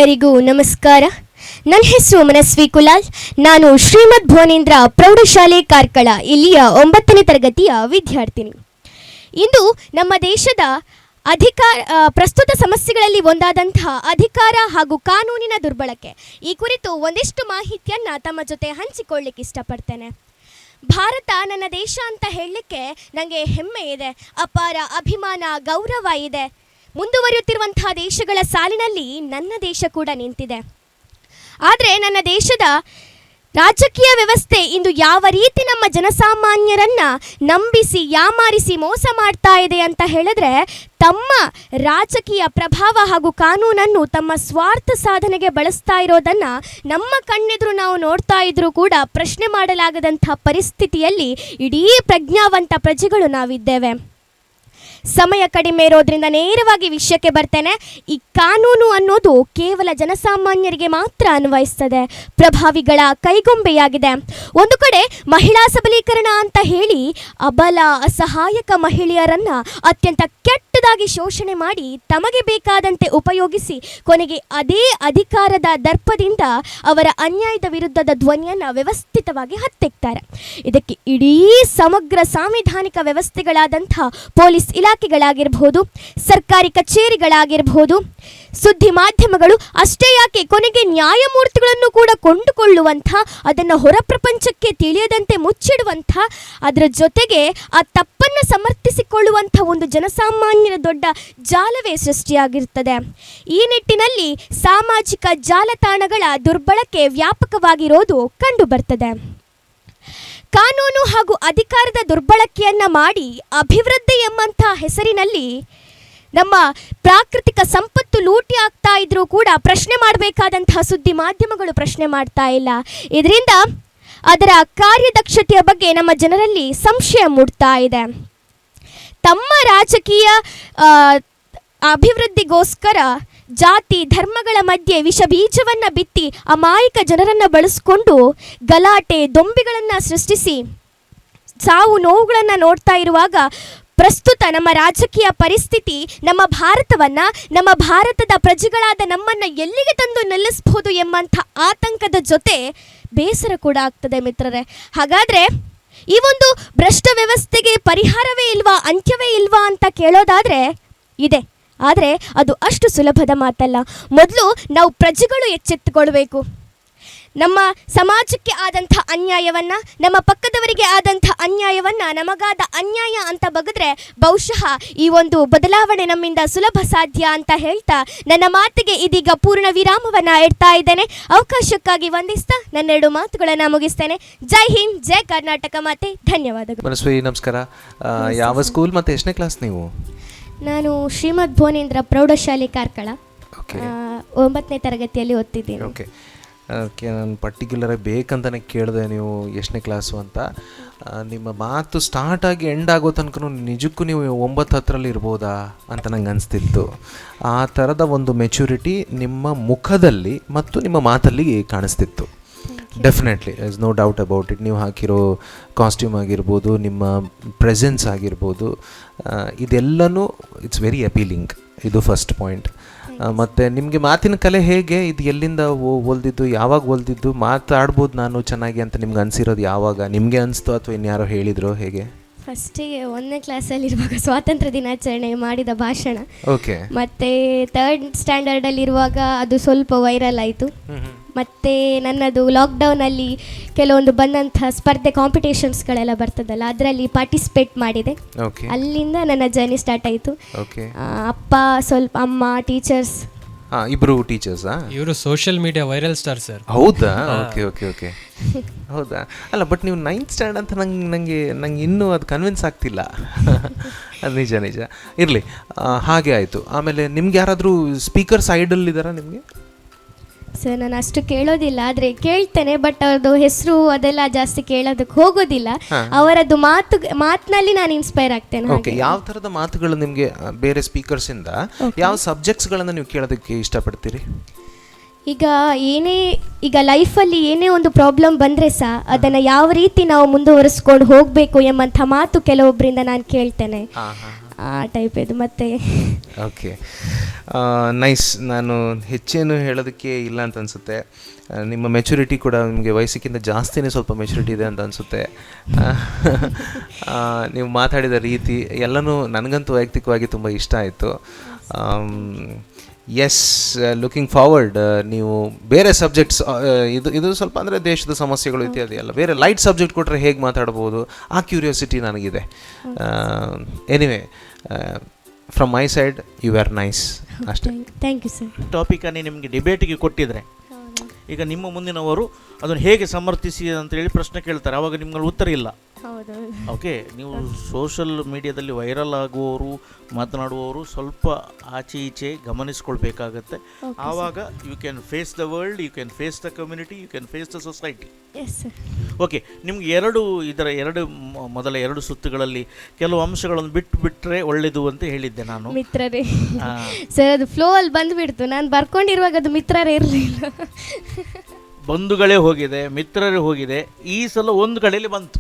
ಎಲ್ಲರಿಗೂ ನಮಸ್ಕಾರ. ನನ್ನ ಹೆಸರು ಮನಸ್ವಿ ಕುಲಾಲ್. ನಾನು ಶ್ರೀಮದ್ ಭುವನೇಂದ್ರ ಪ್ರೌಢಶಾಲೆ ಕಾರ್ಕಳ ಇಲ್ಲಿಯ 9ನೇ ತರಗತಿಯ ವಿದ್ಯಾರ್ಥಿನಿ. ಇಂದು ನಮ್ಮ ದೇಶದ ಪ್ರಸ್ತುತ ಸಮಸ್ಯೆಗಳಲ್ಲಿ ಒಂದಾದಂತಹ ಅಧಿಕಾರ ಹಾಗೂ ಕಾನೂನಿನ ದುರ್ಬಳಕೆ ಈ ಕುರಿತು ಒಂದಿಷ್ಟು ಮಾಹಿತಿಯನ್ನು ತಮ್ಮ ಜೊತೆ ಹಂಚಿಕೊಳ್ಳಿಕ್ಕೆ ಇಷ್ಟಪಡ್ತೇನೆ. ಭಾರತ ನನ್ನ ದೇಶ ಅಂತ ಹೇಳಲಿಕ್ಕೆ ನನಗೆ ಹೆಮ್ಮೆ ಇದೆ, ಅಪಾರ ಅಭಿಮಾನ, ಗೌರವ ಇದೆ. ಮುಂದುವರಿಯುತ್ತಿರುವಂತಹ ದೇಶಗಳ ಸಾಲಿನಲ್ಲಿ ನನ್ನ ದೇಶ ಕೂಡ ನಿಂತಿದೆ. ಆದರೆ ನನ್ನ ದೇಶದ ರಾಜಕೀಯ ವ್ಯವಸ್ಥೆ ಇಂದು ಯಾವ ರೀತಿ ನಮ್ಮ ಜನಸಾಮಾನ್ಯರನ್ನು ನಂಬಿಸಿ ಯಾಮಾರಿಸಿ ಮೋಸ ಮಾಡ್ತಾ ಇದೆ ಅಂತ ಹೇಳಿದ್ರೆ, ತಮ್ಮ ರಾಜಕೀಯ ಪ್ರಭಾವ ಹಾಗೂ ಕಾನೂನನ್ನು ತಮ್ಮ ಸ್ವಾರ್ಥ ಸಾಧನೆಗೆ ಬಳಸ್ತಾ ಇರೋದನ್ನು ನಮ್ಮ ಕಣ್ಣೆದುರು ನಾವು ನೋಡ್ತಾ ಇದ್ರೂ ಕೂಡ ಪ್ರಶ್ನೆ ಮಾಡಲಾಗದಂಥ ಪರಿಸ್ಥಿತಿಯಲ್ಲಿ ಇಡೀ ಪ್ರಜ್ಞಾವಂತ ಪ್ರಜೆಗಳು ನಾವಿದ್ದೇವೆ. ಸಮಯ ಕಡಿಮೆ ಇರೋದ್ರಿಂದ ನೇರವಾಗಿ ವಿಷಯಕ್ಕೆ ಬರ್ತೇನೆ. ಈ ಕಾನೂನು ಅನ್ನೋದು ಕೇವಲ ಜನಸಾಮಾನ್ಯರಿಗೆ ಮಾತ್ರ ಅನ್ವಯಿಸ್ತದೆ, ಪ್ರಭಾವಿಗಳ ಕೈಗೊಂಬೆಯಾಗಿದೆ. ಒಂದು ಕಡೆ ಮಹಿಳಾ ಸಬಲೀಕರಣ ಅಂತ ಹೇಳಿ ಅಬಲ ಅಸಹಾಯಕ ಮಹಿಳೆಯರನ್ನು ಅತ್ಯಂತ ಕೆಟ್ಟದಾಗಿ ಶೋಷಣೆ ಮಾಡಿ ತಮಗೆ ಬೇಕಾದಂತೆ ಉಪಯೋಗಿಸಿ ಕೊನೆಗೆ ಅದೇ ಅಧಿಕಾರದ ದರ್ಪದಿಂದ ಅವರ ಅನ್ಯಾಯದ ವಿರುದ್ಧದ ಧ್ವನಿಯನ್ನು ವ್ಯವಸ್ಥಿತವಾಗಿ ಹತ್ತೆಕ್ತಾರೆ. ಇದಕ್ಕೆ ಇಡೀ ಸಮಗ್ರ ಸಾಂವಿಧಾನಿಕ ವ್ಯವಸ್ಥೆಗಳಾದಂಥ ಪೊಲೀಸ್ ಇಲಾಖೆಗಳಾಗಿರ್ಬೋದು, ಸರ್ಕಾರಿ ಕಚೇರಿಗಳಾಗಿರ್ಬೋದು, ಸುದ್ದಿ ಮಾಧ್ಯಮಗಳು, ಅಷ್ಟೇ ಯಾಕೆ ಕೊನೆಗೆ ನ್ಯಾಯಮೂರ್ತಿಗಳನ್ನು ಕೂಡ ಕೊಂಡುಕೊಳ್ಳುವಂಥ, ಅದನ್ನು ಹೊರ ಪ್ರಪಂಚಕ್ಕೆ ತಿಳಿಯದಂತೆ ಮುಚ್ಚಿಡುವಂಥ, ಅದರ ಜೊತೆಗೆ ಆ ತಪ್ಪನ್ನು ಸಮರ್ಥಿಸಿಕೊಳ್ಳುವಂಥ ಒಂದು ಜನಸಾಮಾನ್ಯರ ದೊಡ್ಡ ಜಾಲವೇ ಸೃಷ್ಟಿಯಾಗಿರ್ತದೆ. ಈ ನಿಟ್ಟಿನಲ್ಲಿ ಸಾಮಾಜಿಕ ಜಾಲತಾಣಗಳ ದುರ್ಬಳಕೆ ವ್ಯಾಪಕವಾಗಿರೋದು ಕಂಡುಬರ್ತದೆ. ಕಾನೂನು ಹಾಗೂ ಅಧಿಕಾರದ ದುರ್ಬಳಕೆಯನ್ನು ಮಾಡಿ ಅಭಿವೃದ್ಧಿ ಎಂಬಂಥ ಹೆಸರಿನಲ್ಲಿ ನಮ್ಮ ಪ್ರಾಕೃತಿಕ ಸಂಪತ್ತು ಲೂಟಿ ಆಗ್ತಾ ಇದ್ರೂ ಕೂಡ ಪ್ರಶ್ನೆ ಮಾಡಬೇಕಾದಂತಹ ಸುದ್ದಿ ಮಾಧ್ಯಮಗಳು ಪ್ರಶ್ನೆ ಮಾಡ್ತಾ ಇಲ್ಲ. ಇದರಿಂದ ಅದರ ಕಾರ್ಯದಕ್ಷತೆಯ ಬಗ್ಗೆ ನಮ್ಮ ಜನರಲ್ಲಿ ಸಂಶಯ ಮೂಡ್ತಾ ಇದೆ. ತಮ್ಮ ರಾಜಕೀಯ ಅಭಿವೃದ್ಧಿಗೋಸ್ಕರ ಜಾತಿ ಧರ್ಮಗಳ ಮಧ್ಯೆ ವಿಷ ಬೀಜವನ್ನು ಬಿತ್ತಿ ಅಮಾಯಕ ಜನರನ್ನು ಬಳಸಿಕೊಂಡು ಗಲಾಟೆ ದೊಂಬಿಗಳನ್ನು ಸೃಷ್ಟಿಸಿ ಸಾವು ನೋವುಗಳನ್ನು ನೋಡ್ತಾ ಇರುವಾಗ ಪ್ರಸ್ತುತ ನಮ್ಮ ರಾಜಕೀಯ ಪರಿಸ್ಥಿತಿ ನಮ್ಮ ಭಾರತವನ್ನು, ನಮ್ಮ ಭಾರತದ ಪ್ರಜೆಗಳಾದ ನಮ್ಮನ್ನು ಎಲ್ಲಿಗೆ ತಂದು ನಿಲ್ಲಿಸಬಹುದು ಎಂಬಂಥ ಆತಂಕದ ಜೊತೆ ಬೇಸರ ಕೂಡ ಆಗ್ತದೆ ಮಿತ್ರರೇ. ಹಾಗಾದರೆ ಈ ಒಂದು ಭ್ರಷ್ಟ ವ್ಯವಸ್ಥೆಗೆ ಪರಿಹಾರವೇ ಇಲ್ವಾ, ಅಂತ್ಯವೇ ಇಲ್ವಾ ಅಂತ ಕೇಳೋದಾದರೆ ಇದೆ. ಆದರೆ ಅದು ಅಷ್ಟು ಸುಲಭದ ಮಾತಲ್ಲ. ಮೊದಲು ನಾವು ಪ್ರಜೆಗಳು ಎಚ್ಚೆತ್ತುಕೊಳ್ಬೇಕು. ನಮ್ಮ ಸಮಾಜಕ್ಕೆ ಆದಂಥ ಅನ್ಯಾಯವನ್ನು, ನಮ್ಮ ಪಕ್ಕದವರಿಗೆ ಆದಂಥ ಅನ್ಯಾಯವನ್ನು ನಮಗಾದ ಅನ್ಯಾಯ ಅಂತ ಬಗೆದ್ರೆ ಬಹುಶಃ ಈ ಒಂದು ಬದಲಾವಣೆ ನಮ್ಮಿಂದ ಸುಲಭ ಸಾಧ್ಯ ಅಂತ ಹೇಳ್ತಾ ನನ್ನ ಮಾತಿಗೆ ಇದೀಗ ಪೂರ್ಣ ವಿರಾಮವನ್ನು ಇಡ್ತಾ ಇದ್ದೇನೆ. ಅವಕಾಶಕ್ಕಾಗಿ ವಂದಿಸ್ತಾ ನನ್ನೆರಡು ಮಾತುಗಳನ್ನು ಮುಗಿಸ್ತೇನೆ. ಜೈ ಹಿಂದ್, ಜೈ ಕರ್ನಾಟಕ ಮಾತೆ. ಧನ್ಯವಾದಗಳು. ಮನಸ್ವಿ ನಮಸ್ಕಾರ. ಯಾವ ಸ್ಕೂಲ್ ಮತ್ತು ಎಷ್ಟನೇ ಕ್ಲಾಸ್ ನೀವು? ನಾನು ಶ್ರೀಮದ್ ಭುವನೇಂದ್ರ ಪ್ರೌಢಶಾಲೆ ಕಾರ್ಕಳ 9ನೇ ತರಗತಿಯಲ್ಲಿ ಓದ್ತಿದ್ದೀನಿ. ಓಕೆ, ನಾನು ಪರ್ಟಿಕ್ಯುಲರಾಗಿ ಬೇಕಂತಲೇ ಕೇಳಿದೆ ನೀವು ಎಷ್ಟನೇ ಕ್ಲಾಸು ಅಂತ. ನಿಮ್ಮ ಮಾತು ಸ್ಟಾರ್ಟ್ ಆಗಿ ಎಂಡ್ ಆಗೋ ತನಕ ನಿಜಕ್ಕೂ ನೀವು 9-10 ಇರ್ಬೋದಾ ಅಂತ ನಂಗೆ ಅನಿಸ್ತಿತ್ತು. ಆ ಥರದ ಒಂದು ಮೆಚುರಿಟಿ ನಿಮ್ಮ ಮುಖದಲ್ಲಿ ಮತ್ತು ನಿಮ್ಮ ಮಾತಲ್ಲಿ ಕಾಣಿಸ್ತಿತ್ತು. Definitely, is no doubt about it. ನೀವು ಹಾಕಿರೋ ಕಾಸ್ಟ್ಯೂಮ್ ಆಗಿರ್ಬೋದು, ನಿಮ್ಮ ಪ್ರೆಸೆನ್ಸ್ ಆಗಿರ್ಬೋದು, ಇದೆಲ್ಲನೂ ಇಟ್ಸ್ ವೆರಿ ಅಪೀಲಿಂಗ್. ಇದು ಫಸ್ಟ್ ಪಾಯಿಂಟ್. ಮತ್ತು ನಿಮಗೆ ಮಾತಿನ ಕಲೆ ಹೇಗೆ, ಇದು ಎಲ್ಲಿಂದ ಹೊಲ್ದಿದ್ದು, ಯಾವಾಗ ಹೊಲ್ದಿದ್ದು? ಮಾತಾಡ್ಬೋದು ನಾನು ಚೆನ್ನಾಗಿ ಅಂತ ನಿಮ್ಗೆ ಅನಿಸಿರೋದು ಯಾವಾಗ? ನಿಮಗೆ ಅನಿಸ್ತು ಅಥವಾ ಇನ್ಯಾರೋ ಹೇಳಿದ್ರು, ಹೇಗೆ? ಫಸ್ಟಿಗೆ 1ನೇ ಕ್ಲಾಸಲ್ಲಿರುವಾಗ ಸ್ವಾತಂತ್ರ್ಯ ದಿನಾಚರಣೆ ಮಾಡಿದ ಭಾಷಣ. ಓಕೆ. ಮತ್ತು 3rd ಸ್ಟ್ಯಾಂಡರ್ಡಲ್ಲಿರುವಾಗ ಅದು ಸ್ವಲ್ಪ ವೈರಲ್ ಆಯಿತು. ಮತ್ತು ನನ್ನದು ಲಾಕ್ಡೌನಲ್ಲಿ ಕೆಲವೊಂದು ಬಂದಂಥ ಸ್ಪರ್ಧೆ ಕಾಂಪಿಟೇಷನ್ಸ್ಗಳೆಲ್ಲ ಬರ್ತದಲ್ಲ, ಅದರಲ್ಲಿ ಪಾರ್ಟಿಸಿಪೇಟ್ ಮಾಡಿದೆ. ಅಲ್ಲಿಂದ ನನ್ನ ಜರ್ನಿ ಸ್ಟಾರ್ಟ್ ಆಯಿತು. ಅಪ್ಪ ಸ್ವಲ್ಪ, ಅಮ್ಮ, ಟೀಚರ್ಸ್, ಇಬ್ಬರು ಟೀಚರ್ಸಾ? ಇವರು social media viral star sir. ಹೌದಾ? Okay okay okay. ಹೌದಾ? ಅಲ್ಲ, ಬಟ್ ನೀವು 9th ಸ್ಟ್ಯಾಂಡರ್ಡ್ ಅಂತ ನಂಗೆ ಇನ್ನೂ ಅದು ಕನ್ವಿನ್ಸ್ ಆಗ್ತಿಲ್ಲ. ಅದು ನಿಜ ಇರಲಿ. ಹಾಗೆ ಆಯಿತು. ಆಮೇಲೆ ನಿಮ್ಗೆ ಯಾರಾದರೂ ಸ್ಪೀಕರ್ಸ್ ಐಡಲ್ ಇದ್ದಾರಾ ನಿಮಗೆ? ಸರ್, ನಾನು ಅಷ್ಟು ಕೇಳೋದಿಲ್ಲ, ಆದರೆ ಕೇಳ್ತೇನೆ. ಬಟ್ ಅವ್ರದ್ದು ಹೆಸರು ಅದೆಲ್ಲ ಜಾಸ್ತಿ ಕೇಳೋದಕ್ಕೆ ಹೋಗೋದಿಲ್ಲ. ಅವರದ್ದು ಮಾತಿನಲ್ಲಿ ನಾನು ಇನ್ಸ್ಪೈರ್ ಆಗ್ತೇನೆ. ಓಕೆ. ಯಾವ ಥರದ ಮಾತುಗಳು ನಿಮಗೆ ಬೇರೆ ಸ್ಪೀಕರ್ಸಿಂದ, ಯಾವ ಸಬ್ಜೆಕ್ಟ್ಸ್ಗಳನ್ನು ನೀವು ಕೇಳೋದಕ್ಕೆ ಇಷ್ಟಪಡ್ತೀರಿ? ಈಗ ಲೈಫಲ್ಲಿ ಏನೇ ಒಂದು ಪ್ರಾಬ್ಲಮ್ ಬಂದರೆ ಸಹ ಅದನ್ನು ಯಾವ ರೀತಿ ನಾವು ಮುಂದುವರಿಸ್ಕೊಂಡು ಹೋಗಬೇಕು ಎಂಬಂಥ ಮಾತು ಕೆಲವೊಬ್ಬರಿಂದ ನಾನು ಕೇಳ್ತೇನೆ. ಆ ಟೈಪ್ ಇದು ಮತ್ತೆ. Okay, nice. ನಾನು ಹೆಚ್ಚೇನು ಹೇಳೋದಕ್ಕೆ ಇಲ್ಲ ಅಂತ ಅನಿಸುತ್ತೆ. ನಿಮ್ಮ ಮೆಚುರಿಟಿ ಕೂಡ ನಿಮಗೆ ವಯಸ್ಸಿಗಿಂತ ಜಾಸ್ತಿನೇ ಸ್ವಲ್ಪ ಮೆಚುರಿಟಿ ಇದೆ ಅಂತ ಅನಿಸುತ್ತೆ. ನೀವು ಮಾತಾಡಿದ ರೀತಿ ಎಲ್ಲನೂ ನನಗಂತೂ ವೈಯಕ್ತಿಕವಾಗಿ ತುಂಬ ಇಷ್ಟ ಆಯಿತು. Yes, looking forward. ನೀವು ಬೇರೆ ಸಬ್ಜೆಕ್ಟ್ಸ್, ಇದು ಸ್ವಲ್ಪ ಅಂದರೆ ದೇಶದ ಸಮಸ್ಯೆಗಳು ಇತ್ಯಾದಿ ಎಲ್ಲ ಬೇರೆ ಲೈಟ್ ಸಬ್ಜೆಕ್ಟ್ ಕೊಟ್ಟರೆ ಹೇಗೆ ಮಾತಾಡ್ಬೋದು ಆ ಕ್ಯೂರಿಯಾಸಿಟಿ ನನಗಿದೆ. Anyway, from my side you are nice ಅಷ್ಟೇ. Thank you sir. ಟಾಪಿಕನ್ನೇ ನಿಮಗೆ ಡಿಬೇಟಿಗೆ ಕೊಟ್ಟಿದ್ರೆ ಈಗ ನಿಮ್ಮ ಮುಂದಿನವರು ಅದನ್ನು ಹೇಗೆ ಸಮರ್ಥಿಸಿ ಅಂತೇಳಿ ಪ್ರಶ್ನೆ ಕೇಳ್ತಾರೆ, ಆವಾಗ ನಿಮ್ಗೆ ಉತ್ತರ ಇಲ್ಲ. ಹೌದೌದು. ಓಕೆ, ನೀವು ಸೋಷಲ್ ಮೀಡಿಯಾದಲ್ಲಿ ವೈರಲ್ ಆಗುವವರು ಮಾತನಾಡುವವರು ಸ್ವಲ್ಪ ಆಚೆ ಈಚೆ ಗಮನಿಸ್ಕೊಳ್ಬೇಕಾಗತ್ತೆ. ಆವಾಗ you can face the world, you can face the community, you can face the society. Yes sir. Okay, ನಿಮ್ಗೆ ಮೊದಲ ಎರಡು ಸುತ್ತುಗಳಲ್ಲಿ ಕೆಲವು ಅಂಶಗಳನ್ನು ಬಿಟ್ಟರೆ ಒಳ್ಳೆಯದು ಅಂತ ಹೇಳಿದ್ದೆ ನಾನು. ಮಿತ್ರರೇ ಸರ್, ಅದು ಫ್ಲೋ ಅಲ್ಲಿ ಬಂದುಬಿಡ್ತು. ನಾನು ಬರ್ಕೊಂಡಿರುವಾಗ ಅದು ಮಿತ್ರರೇ ಇರಲಿಲ್ಲ. ಬಂಧುಗಳೇ ಹೋಗಿದೆ, ಮಿತ್ರರೇ ಹೋಗಿದೆ, ಈ ಸಲ ಒಂದು ಕಡೆಯಲ್ಲಿ ಬಂತು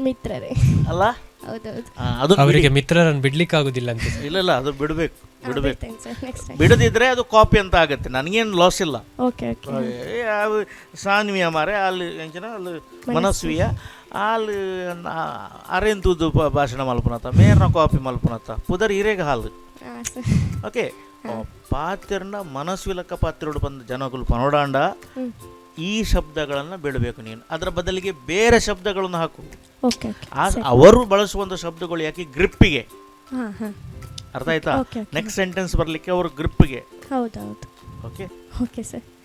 ಮಿತ್ರರೇ ಅಲ್ಲ. ಹೌದೌದು. ಅದು ಅವರಿಗೆ ಮಿತ್ರರನ್ನು ಬಿಡ್ಲಿಕ್ಕೆ ಆಗುದಿಲ್ಲ ಅಂತ. ಇಲ್ಲ, ಅದು ಬಿಡಬೇಕು. ನೆಕ್ಸ್ಟ್ ಟೈಮ್ ಬಿಡದಿದ್ರೆ ಅದು ಕಾಪಿ ಅಂತ ಆಗುತ್ತೆ, ನನಗೇನು ಲಾಸ್ ಇಲ್ಲ. Okay okay. ಸಾನ್ವಿಯ ಮಾರೆ ಅಲ್ಲಿ ಎಂಚಿನ ಅಲ್ಲಿ ಮನಸ್ವಿಯ ಅಲ್ಲಿ ಅರೆಂತುದು ಭಾಷಣ ಮಲ್ಪುನತ ಮೇರ್ನ ಕಾಪಿ ಮಲ್ಪುನತ ಪುದರ್ ಹಿರೇಗ ಹಾಲು. ಹಾಂ ಸರ್. ಓಕೆ, ಪಾತ್ರನ ಮನಸ್ವಿಲಕ್ಕ ಪಾತ್ರೋಡು ಬಂದ ಜನಗಳು ಪನೋಡಾಂಡ ಈ ಶಬ್ದಗಳನ್ನು ಬಿಡಬೇಕು ನೀನು. ಅದರ ಬದಲಿಗೆ ಬೇರೆ ಶಬ್ದಗಳನ್ನು ಹಾಕು. ಓಕೆ. ಅವರು ಬಳಸುವಂಥ ಶಬ್ದಗಳು ಯಾಕೆ ಗ್ರಿಪ್ಪಿಗೆ, ಹಾಂ ಹಾಂ, ಅರ್ಥ ಆಯ್ತಾ? ಓಕೆ. ನೆಕ್ಸ್ಟ್ ಸೆಂಟೆನ್ಸ್ ಬರಲಿಕ್ಕೆ ಅವರು ಗ್ರಿಪ್ಪಿಗೆ. ಹೌದೌದು. Okay okay sir.